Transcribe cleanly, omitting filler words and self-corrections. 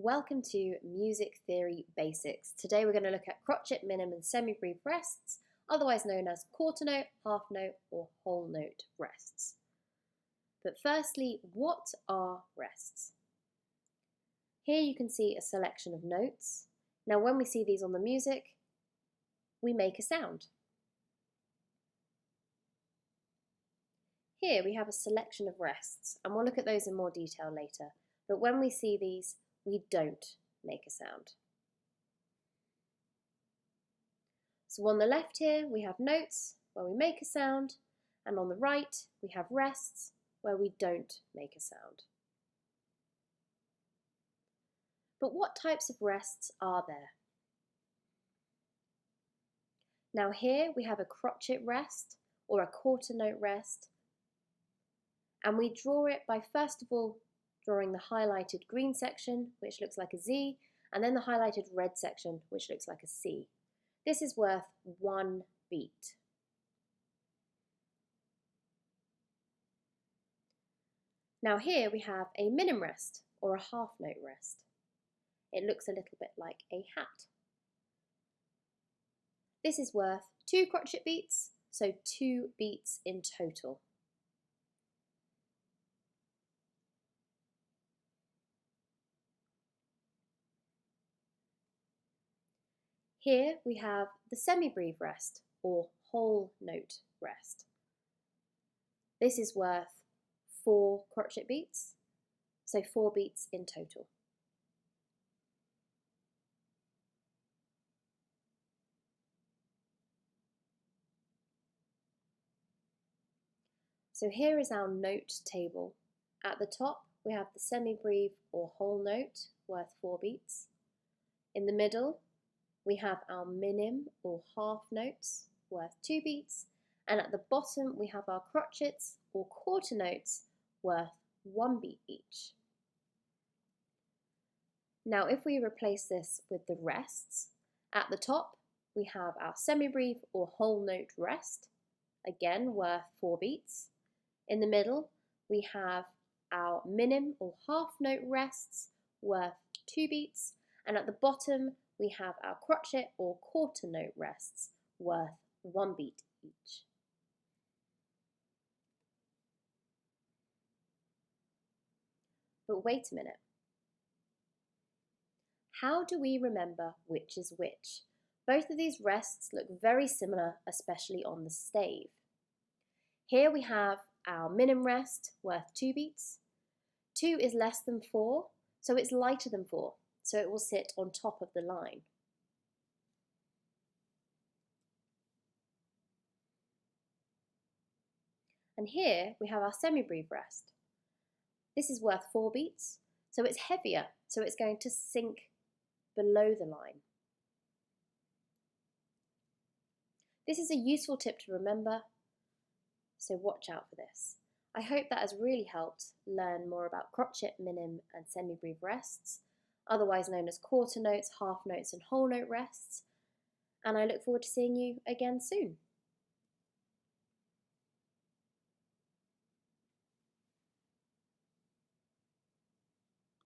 Welcome to Music Theory Basics. Today we're going to look at crotchet, minim and semibreve rests, otherwise known as quarter note, half note or whole note rests. But firstly, what are rests? Here you can see a selection of notes. Now when we see these on the music, we make a sound. Here we have a selection of rests, and we'll look at those in more detail later. But when we see these, we don't make a sound. So on the left here, we have notes where we make a sound, and on the right, we have rests where we don't make a sound. But what types of rests are there? Now here we have a crotchet rest or a quarter note rest, and we draw it by first of all drawing the highlighted green section, which looks like a Z, and then the highlighted red section, which looks like a C. This is worth 1 beat. Now here we have a minim rest, or a half note rest. It looks a little bit like a hat. This is worth 2 crotchet beats, so 2 beats in total. Here we have the semibreve rest, or whole note rest. This is worth 4 crotchet beats, so 4 beats in total. So here is our note table. At the top we have the semibreve or whole note worth 4 beats. In the middle we have our minim or half notes worth 2 beats, and at the bottom we have our crotchets or quarter notes worth 1 beat each. Now if we replace this with the rests, at the top we have our semibreve or whole note rest, again worth 4 beats. In the middle we have our minim or half note rests worth 2 beats, and at the bottom we have our crotchet or quarter note rests worth 1 beat each. But wait a minute. How do we remember which is which? Both of these rests look very similar, especially on the stave. Here we have our minim rest worth 2 beats. 2 is less than 4, so it's lighter than 4. So it will sit on top of the line. And here we have our semibreve rest. This is worth 4 beats, so it's heavier, so it's going to sink below the line. This is a useful tip to remember, so watch out for this. I hope that has really helped learn more about crotchet, minim and semibreve rests, otherwise known as quarter notes, half notes and whole note rests, and I look forward to seeing you again soon.